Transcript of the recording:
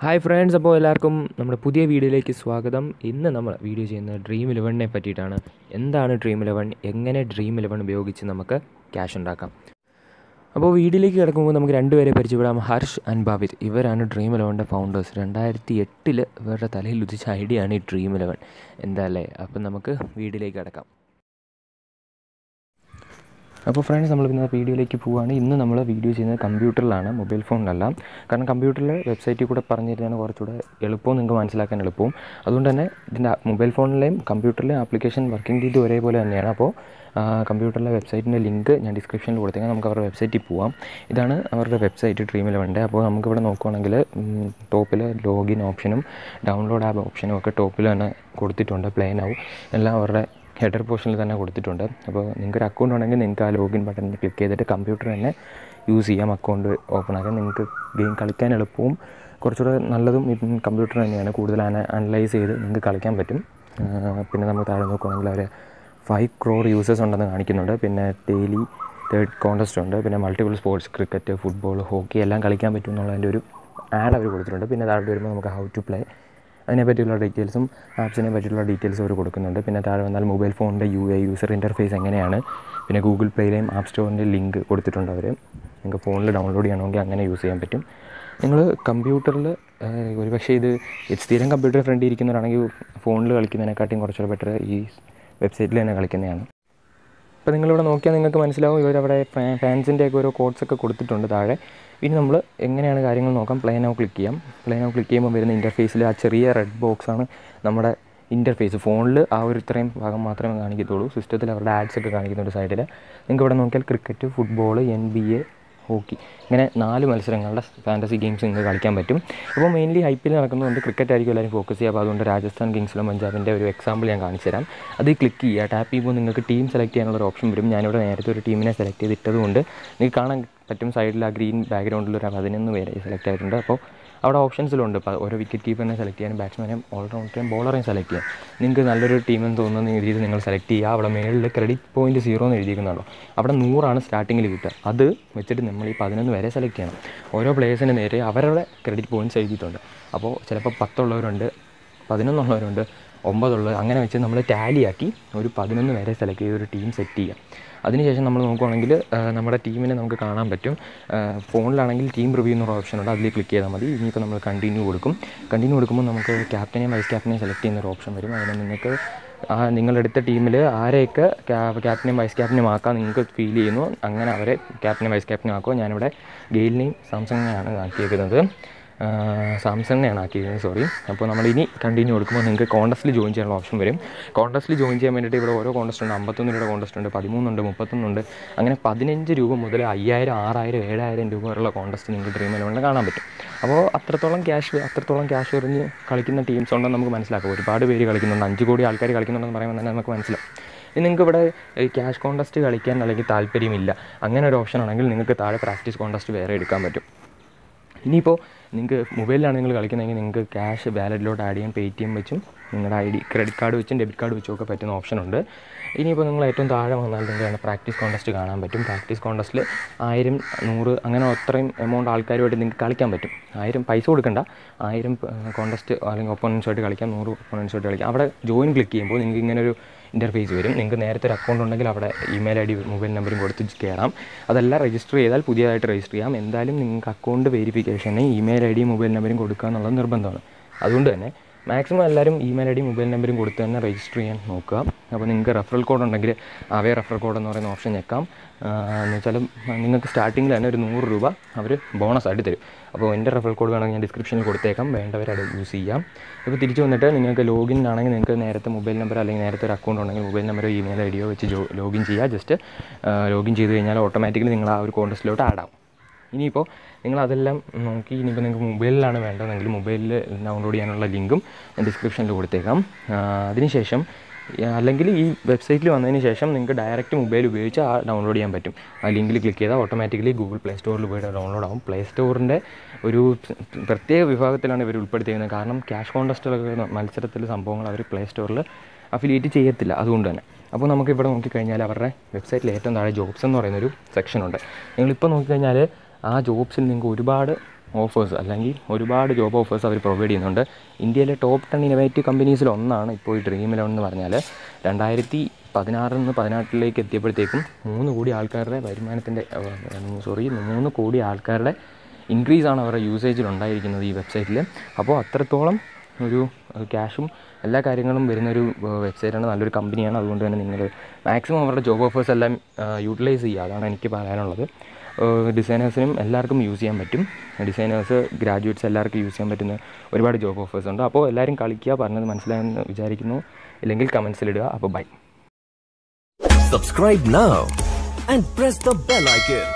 Hi friends, അപ്പോൾ എല്ലാവർക്കും നമ്മുടെ പുതിയ വീഡിയോയിലേക്ക് സ്വാഗതം. ഇന്ന് നമ്മൾ വീഡിയോ ചെയ്യുന്നത് ഡ്രീം11 പറ്റിയിട്ടാണ്. എന്താണ് ഡ്രീം11, എങ്ങനെ ഡ്രീം11 ഉപയോഗിച്ച് നമുക്ക് ക്യാഷ് ഉണ്ടാക്കാം. അപ്പോൾ വീഡിയോയിലേക്ക് കിടക്കുമ്പോൾ നമുക്ക് രണ്ടുപേരെ പരിചയപ്പെടാം. ഹർഷ് ആൻഡ് ഭവിത്. ഇവരാണ് ഡ്രീം11 ഫൗണ്ടേഴ്സ്. 2008 ഇവരുടെ തലയിൽ ഉദിച്ച ഐഡിയ ആണ് ഈ ഡ്രീം11. എന്താ അല്ലേ? അപ്പം നമുക്ക് വീഡിയോയിലേക്ക് കിടക്കാം. അപ്പോൾ ഫ്രണ്ട്സ്, നമ്മൾ പിന്നെ വീഡിയോയിലേക്ക് പോവുകയാണ്. ഇന്ന് നമ്മൾ വീഡിയോ ചെയ്യുന്നത് കമ്പ്യൂട്ടറിലാണ്, മൊബൈൽ ഫോണിലല്ല. കാരണം കമ്പ്യൂട്ടറിൽ വെബ്സൈറ്റിൽ കൂടെ പറഞ്ഞു തരുന്നതാണ് കുറച്ചുകൂടെ എളുപ്പവും നിങ്ങൾക്ക് മനസ്സിലാക്കാൻ എളുപ്പവും. അതുകൊണ്ട് തന്നെ ഇതിൻ്റെ മൊബൈൽ ഫോണിലെയും കമ്പ്യൂട്ടറിലെയും ആപ്ലിക്കേഷൻ വർക്കിംഗ് രീതി ഒരേപോലെ തന്നെയാണ്. അപ്പോൾ കമ്പ്യൂട്ടറിലെ വെബ്സൈറ്റിൻ്റെ ലിങ്ക് ഞാൻ ഡിസ്ക്രിപ്ഷനിൽ കൊടുത്തേക്കാം. നമുക്ക് അവരുടെ വെബ്സൈറ്റിൽ പോവാം. ഇതാണ് അവരുടെ വെബ്സൈറ്റ് ഡ്രീം11. അപ്പോൾ നമുക്കിവിടെ നോക്കുകയാണെങ്കിൽ ടോപ്പിൽ ലോഗിൻ ഓപ്ഷനും ഡൗൺലോഡ് ആപ്പ് ഓപ്ഷനും ഒക്കെ ടോപ്പിൽ തന്നെ കൊടുത്തിട്ടുണ്ട്. പ്ലെയിൻ ആവും എല്ലാം അവരുടെ ഹെഡർ പോർഷനിൽ തന്നെ കൊടുത്തിട്ടുണ്ട്. അപ്പോൾ നിങ്ങൾക്കൊരു അക്കൗണ്ട് ഉണ്ടെങ്കിൽ നിങ്ങൾക്ക് ആ ലോഗിൻ ബട്ടണിൽ ക്ലിക്ക് ചെയ്തിട്ട് കമ്പ്യൂട്ടർ തന്നെ യൂസ് ചെയ്യാം. അക്കൗണ്ട് ഓപ്പൺ ആക്കാൻ നിങ്ങൾക്ക് ഗെയിം കളിക്കാൻ എളുപ്പവും കുറച്ചുകൂടെ നല്ലതും കമ്പ്യൂട്ടർ തന്നെയാണ്. കൂടുതൽ അനലൈസ് ചെയ്ത് നിങ്ങൾക്ക് കളിക്കാൻ പറ്റും. പിന്നെ നമ്മൾ താഴെ നോക്കുകയാണെങ്കിൽ അവർ 5 crore യൂസേഴ്സ് ഉണ്ടെന്ന് കാണിക്കുന്നുണ്ട്. പിന്നെ ഡെയിലി 3rd കോൺടെസ്റ്റ് ഉണ്ട്. പിന്നെ multiple sports, cricket, football, hockey എല്ലാം കളിക്കാൻ പറ്റും എന്നുള്ളതിൻ്റെ ഒരു ആഡ് അവർ കൊടുത്തിട്ടുണ്ട്. പിന്നെ താഴെ വരുമ്പോൾ നമുക്ക് ഹൗ ടു പ്ലേ അതിനെപ്പറ്റിയുള്ള ഡീറ്റെയിൽസും ആപ്സിനെ പറ്റിയുള്ള ഡീറ്റെയിൽസും അവർ കൊടുക്കുന്നുണ്ട്. പിന്നെ താഴെ വന്നാൽ മൊബൈൽ ഫോണിൻ്റെ യൂസർ ഇൻ്റർഫേസ് എങ്ങനെയാണ്, പിന്നെ ഗൂഗിൾ പ്ലേയിലെയും ആപ്പ് സ്റ്റോറിൻ്റെ ലിങ്ക് കൊടുത്തിട്ടുണ്ട് അവർ. നിങ്ങൾക്ക് ഫോണിൽ ഡൗൺലോഡ് ചെയ്യണമെങ്കിൽ അങ്ങനെ യൂസ് ചെയ്യാൻ പറ്റും. നിങ്ങൾ കമ്പ്യൂട്ടറിൽ ഒരുപക്ഷെ ഇത് സ്ഥിരം കമ്പ്യൂട്ടർ ഫ്രണ്ടിൽ ഇരിക്കുന്നവരാണെങ്കിൽ ഫോണിൽ കളിക്കുന്നതിനെക്കാട്ടിയും കുറച്ചുകൂടെ ബെറ്റർ ഈ വെബ്സൈറ്റിൽ തന്നെ കളിക്കുന്നതാണ്. ഇപ്പോൾ നിങ്ങളിവിടെ നോക്കിയാൽ നിങ്ങൾക്ക് മനസ്സിലാവും, ഇവരവിടെ ഫാൻസിൻ്റെയൊക്കെ ഓരോ കോഡ്സൊക്കെ കൊടുത്തിട്ടുണ്ട് താഴെ. ഇനി നമ്മൾ എങ്ങനെയാണ് കാര്യങ്ങൾ നോക്കാം. പ്ലേ നൗ ക്ലിക്ക് ചെയ്യാം. പ്ലേ നൗ ക്ലിക്ക് ചെയ്യുമ്പോൾ വരുന്ന ഇൻ്റർഫേസിൽ ആ ചെറിയ റെഡ് ബോക്സാണ് നമ്മുടെ ഇൻ്റർഫേസ്. ഫോണിൽ ആ ഒരു ഇത്രയും ഭാഗം മാത്രമേ കാണിക്കത്തുള്ളൂ. സിസ്റ്റത്തിൽ അവരുടെ ആഡ്സൊക്കെ കാണിക്കുന്നുണ്ട് സൈഡിൽ. നിങ്ങൾക്ക് ഇവിടെ നോക്കിയാൽ ക്രിക്കറ്റ്, ഫുട്ബോൾ, NBA, ഹോക്കി, ഇങ്ങനെ 4 മത്സരങ്ങളുടെ ഫാൻറ്റസി ഗെയിംസ് നിങ്ങൾക്ക് കളിക്കാൻ പറ്റും. അപ്പോൾ മെയിൻലി IPL നടക്കുന്നതുകൊണ്ട് ക്രിക്കറ്റ് ആയിരിക്കും എല്ലാവരും ഫോക്കസ് ചെയ്യുക. അപ്പോൾ അതുകൊണ്ട് രാജസ്ഥാൻ കിങ്സിലും പഞ്ചാബിൻ്റെ ഒരു എക്സാമ്പിൾ ഞാൻ കാണിച്ചു തരാം. അത് ക്ലിക്ക് ചെയ്യുക. ടാപ്പ് ചെയ്യുമ്പോൾ നിങ്ങൾക്ക് ടീം സെലക്ട് ചെയ്യാനുള്ളൊരു ഓപ്ഷൻ വരും. ഞാനിവിടെ നേരത്തെ ഒരു ടീമിനെ സെലക്ട് ചെയ്തിട്ടതുകൊണ്ട് നിങ്ങൾക്ക് കാണാൻ പറ്റും സൈഡിൽ ആ ഗ്രീൻ ബാക്ക്ഗ്രൗണ്ടിലൊരു 11 പേര് സെലക്ട് ആയിട്ടുണ്ട്. അപ്പോൾ അവിടെ ഓപ്ഷൻസിലുണ്ട്. ഓരോ വിക്കറ്റ് കീപ്പറിനെ സെലക്ട് ചെയ്യാനും ബാറ്റ്സ്മാനെയും ഓൾറൗണ്ടറെയും ബോളറെയും സെലക്ട് ചെയ്യാം. നിങ്ങൾക്ക് നല്ലൊരു ടീമെന്ന് തോന്നുന്ന രീതിയിൽ നിങ്ങൾ സെലക്ട് ചെയ്യുക. അവിടെ മേളിൽ ക്രെഡിറ്റ് പോയിൻറ്റ് 0 എന്ന് എഴുതിയിരിക്കുന്നുണ്ടോ, അവിടെ 100 സ്റ്റാർട്ടിങ്ങിൽ കിട്ടുക. അത് വെച്ചിട്ട് നമ്മൾ ഈ 11 വരെ സെലക്ട് ചെയ്യണം. ഓരോ പ്ലേയേഴ്സിന് നേരെ അവരുടെ ക്രെഡിറ്റ് പോയിൻറ്റ്സ് എഴുതിയിട്ടുണ്ട്. അപ്പോൾ ചിലപ്പോൾ 10 ഉള്ളവരുണ്ട്, 11 ഉള്ളവരുണ്ട്, 9 ഉള്ളത്, അങ്ങനെ വെച്ച് നമ്മൾ ടാലിയാക്കി ഒരു 11 വരെ സെലക്ട് ചെയ്ത് ഒരു ടീം സെറ്റ് ചെയ്യുക. അതിനുശേഷം നമ്മൾ നോക്കുകയാണെങ്കിൽ നമ്മുടെ ടീമിനെ നമുക്ക് കാണാൻ പറ്റും. ഫോണിലാണെങ്കിൽ ടീം റിവ്യൂ എന്നൊരു ഓപ്ഷൻ ഉണ്ട്, അതിൽ ക്ലിക്ക് ചെയ്താൽ മതി. ഇനിയിപ്പോൾ നമ്മൾ കണ്ടിന്യൂ കൊടുക്കുമ്പോൾ നമുക്ക് ക്യാപ്റ്റനെയും വൈസ് ക്യാപ്റ്റനെയും സെലക്ട് ചെയ്യുന്നൊരു ഓപ്ഷൻ വരും. അതിന് നിങ്ങൾക്ക് നിങ്ങളെടുത്ത ടീമിൽ ആരെയൊക്കെ ക്യാപ്റ്റനെയും വൈസ് ക്യാപ്റ്റനെയും ആക്കാൻ നിങ്ങൾക്ക് ഫീൽ ചെയ്യുന്നു അങ്ങനെ അവരെ ക്യാപ്റ്റനെയും വൈസ് ക്യാപ്റ്റനെയും ആക്കുക. ഞാനിവിടെ ഗെയിലിനെയും സാംസങ്ങിനെയാണ് ആക്കിയിരിക്കുന്നത്. സോറി. അപ്പോൾ നമ്മൾ ഇനി കണ്ടിന്യൂ കൊടുക്കുമ്പോൾ നിങ്ങൾക്ക് കോൺടെസ്റ്റിൽ ജോയിൻ ചെയ്യാനുള്ള ഓപ്ഷൻ വരും. കോൺടെസ്റ്റിൽ ജോയിൻ ചെയ്യാൻ വേണ്ടിയിട്ട് ഇവിടെ ഓരോ കോൺടെസ്റ്റ് ഉണ്ട്. 51 രൂപയുടെ കോൺടെസ്റ്റ് ഉണ്ട്, 13 ഉണ്ട്, 31 ഉണ്ട്. അങ്ങനെ 15 രൂപ മുതൽ 5000, 6000, 7000 രൂപ വരെയുള്ള കോൺടെസ്റ്റ് നിങ്ങൾക്ക് ഡ്രീം11 കാണാൻ പറ്റും. അപ്പോൾ അത്രത്തോളം ക്യാഷ് എറിഞ്ഞ് കളിക്കുന്ന ടീംസ് ഉണ്ടെന്ന് നമുക്ക് മനസ്സിലാക്കും. ഒരുപാട് പേര് കളിക്കുന്നുണ്ട്, 5 കോടി ആൾക്കാർ കളിക്കുന്നുണ്ടെന്ന് പറയുമ്പോൾ തന്നെ നമുക്ക് മനസ്സിലാവും. ഇനി നിങ്ങൾക്ക് ഇവിടെ ക്യാഷ് കോൺടെസ്റ്റ് കളിക്കാൻ അല്ലെങ്കിൽ താല്പര്യമില്ല, അങ്ങനെ ഒരു ഓപ്ഷൻ ആണെങ്കിൽ നിങ്ങൾക്ക് താഴെ പ്രാക്ടീസ് കോൺടെസ്റ്റ് വേറെ എടുക്കാൻ പറ്റും. ഇനിയിപ്പോൾ നിങ്ങൾക്ക് മൊബൈലിലാണ് നിങ്ങൾ കളിക്കുന്നതെങ്കിൽ നിങ്ങൾക്ക് ക്യാഷ് വാലറ്റിലോട്ട് ആഡ് ചെയ്യാൻ Paytm വെച്ചും നിങ്ങളുടെ ക്രെഡിറ്റ് കാർഡ് വെച്ചും ഡെബിറ്റ് കാർഡ് വെച്ചും ഒക്കെ പറ്റുന്ന ഓപ്ഷൻ ഉണ്ട്. ഇനിയിപ്പോൾ നിങ്ങൾ ഏറ്റവും താഴെ വന്നാൽ നിങ്ങൾക്ക് പ്രാക്ടീസ് കോൺടെസ്റ്റ് കാണാൻ പറ്റും. പ്രാക്ടീസ് കോൺടെസ്റ്റിൽ 1000, 100 അങ്ങനെ അത്രയും എമൗണ്ട് ആൾക്കാരുമായിട്ട് നിങ്ങൾക്ക് കളിക്കാൻ പറ്റും. 1000 പൈസ കൊടുക്കണ്ട, 1000 കോൺടെസ്റ്റ് അല്ലെങ്കിൽ ഒപ്പോണൻസുമായിട്ട് കളിക്കാം, 100 ഒപ്പോണൻസുമായിട്ട് കളിക്കാം. അവിടെ ജോയിൻ ക്ലിക്ക് ചെയ്യുമ്പോൾ നിങ്ങൾക്ക് ഇങ്ങനെ ഒരു ഇൻ്റർഫേസ് വരും. നിങ്ങൾക്ക് നേരത്തെ ഒരു അക്കൗണ്ട് ഉണ്ടെങ്കിൽ അവിടെ ഇമെയിൽ ID, മൊബൈൽ നമ്പറും കൊടുത്ത് കയറാം. അതെല്ലാം രജിസ്റ്റർ ചെയ്താൽ പുതിയതായിട്ട് രജിസ്റ്റർ ചെയ്യാം. എന്തായാലും നിങ്ങൾക്ക് അക്കൗണ്ട് വെരിഫിക്കേഷന് ഇമെയിൽ ID, മൊബൈൽ നമ്പറും കൊടുക്കുക എന്നുള്ളത് നിർബന്ധമാണ്. അതുകൊണ്ട് തന്നെ മാക്സിമം എല്ലാവരും ഇമെയിൽ ID, മൊബൈൽ നമ്പറും കൊടുത്ത് തന്നെ രജിസ്റ്റർ ചെയ്യാൻ നോക്കുക. അപ്പോൾ നിങ്ങൾക്ക് റെഫറൽ കോഡ് ഉണ്ടെങ്കിൽ അവേ റെഫറൽ കോഡ് എന്ന് പറയുന്ന ഓപ്ഷൻ ഞെക്കാം. എന്ന് വെച്ചാൽ നിങ്ങൾക്ക് സ്റ്റാർട്ടിങ്ങിൽ തന്നെ ഒരു 100 രൂപ അവർ ബോണസായിട്ട് തരും. അപ്പോൾ എൻ്റെ റെഫറൽ കോഡ് വേണമെങ്കിൽ ഞാൻ ഡിസ്ക്രിപ്ഷനിൽ കൊടുത്തേക്കാം, വേണ്ടവർ അത് യൂസ് ചെയ്യാം. ഇപ്പോൾ തിരിച്ച് വന്നിട്ട് നിങ്ങൾക്ക് ലോഗിൻ ആണെങ്കിൽ നിങ്ങൾക്ക് നേരത്തെ മൊബൈൽ നമ്പർ അല്ലെങ്കിൽ നേരത്തെ ഒരു അക്കൗണ്ട് ഉണ്ടെങ്കിൽ മൊബൈൽ നമ്പറോ ഇമെയിൽ ID വെച്ച് ലോഗിൻ ചെയ്യുക. ജസ്റ്റ് ലോഗിൻ ചെയ്ത് കഴിഞ്ഞാൽ ഓട്ടോമാറ്റിക്കലി നിങ്ങൾ ആ ഒരു കോൺടെസ്റ്റിലോട്ട് ആഡ് ആവും. ഇനിയിപ്പോൾ നിങ്ങളതെല്ലാം നോക്കി ഇനിയിപ്പോൾ നിങ്ങൾക്ക് മൊബൈലിലാണ് വേണ്ടതെങ്കിൽ മൊബൈലിൽ ഡൗൺലോഡ് ചെയ്യാനുള്ള ലിങ്കും ഡിസ്ക്രിപ്ഷനിൽ കൊടുത്തേക്കാം. അതിനുശേഷം അല്ലെങ്കിൽ ഈ വെബ്സൈറ്റിൽ വന്നതിന് ശേഷം നിങ്ങൾക്ക് ഡയറക്റ്റ് മൊബൈൽ ഉപയോഗിച്ച് ഡൗൺലോഡ് ചെയ്യാൻ പറ്റും. ആ ലിങ്കിൽ ക്ലിക്ക് ചെയ്താൽ ഓട്ടോമാറ്റിക്കലി ഗൂഗിൾ പ്ലേ സ്റ്റോറിൽ പോയിട്ട് ഡൗൺലോഡ് ആവും. പ്ലേ സ്റ്റോറിൻ്റെ ഒരു പ്രത്യേക വിഭാഗത്തിലാണ് ഇവർ ഉൾപ്പെടുത്തിയിരിക്കുന്നത്. കാരണം ക്യാഷ് കോൺടെസ്റ്റുകളൊക്കെ മത്സരത്തിൽ സംഭവങ്ങൾ അവർ പ്ലേ സ്റ്റോറിൽ അഫിലിയേറ്റ് ചെയ്യത്തില്ല. അതുകൊണ്ട് തന്നെ അപ്പോൾ നമുക്കിവിടെ നോക്കിക്കഴിഞ്ഞാൽ അവരുടെ വെബ്സൈറ്റിൽ ഏറ്റവും താഴെ ജോബ്സ് എന്ന് പറയുന്നൊരു സെക്ഷനുണ്ട്. നിങ്ങളിപ്പോൾ നോക്കിക്കഴിഞ്ഞാൽ ആ ജോബ്സിൽ നിങ്ങൾക്ക് ഒരുപാട് ഓഫേഴ്സ് അല്ലെങ്കിൽ ഒരുപാട് ജോബ് ഓഫേഴ്സ് അവർ പ്രൊവൈഡ് ചെയ്യുന്നുണ്ട്. ഇന്ത്യയിലെ ടോപ്പ് 10 ഇന്നോവേറ്റീവ് കമ്പനീസിൽ ഒന്നാണ് ഇപ്പോൾ ഈ ഡ്രീം11 എന്ന് പറഞ്ഞാൽ. 2016 നിന്ന് 2018 എത്തിയപ്പോഴത്തേക്കും 3 കോടി ആൾക്കാരുടെ വരുമാനത്തിൻ്റെ 3 കോടി ആൾക്കാരുടെ ഇൻക്രീസാണ് അവരുടെ യൂസേജിൽ ഉണ്ടായിരിക്കുന്നത് ഈ വെബ്സൈറ്റിൽ. അപ്പോൾ അത്രത്തോളം ഒരു ക്യാഷും എല്ലാ കാര്യങ്ങളും വരുന്നൊരു വെബ്സൈറ്റാണ്, നല്ലൊരു കമ്പനിയാണ്. അതുകൊണ്ട് തന്നെ നിങ്ങൾ മാക്സിമം അവരുടെ ജോബ് ഓഫേഴ്സ് എല്ലാം യൂട്ടിലൈസ് ചെയ്യുക, അതാണ് എനിക്ക് പറയാനുള്ളത്. ഡിസൈനേഴ്സിനും എല്ലാവർക്കും യൂസ് ചെയ്യാൻ പറ്റും. ഡിസൈനേഴ്സ്, ഗ്രാജുവേറ്റ്സ് എല്ലാവർക്കും യൂസ് ചെയ്യാൻ പറ്റുന്ന ഒരുപാട് ജോബ് ഓഫേഴ്സ് ഉണ്ട്. അപ്പോൾ എല്ലാവരും കളിക്കുക, പറഞ്ഞത് മനസ്സിലായെന്ന് വിചാരിക്കുന്നു. ഇല്ലെങ്കിൽ കമൻസിലിടുക. അപ്പോൾ by. Subscribe now and press the bell icon.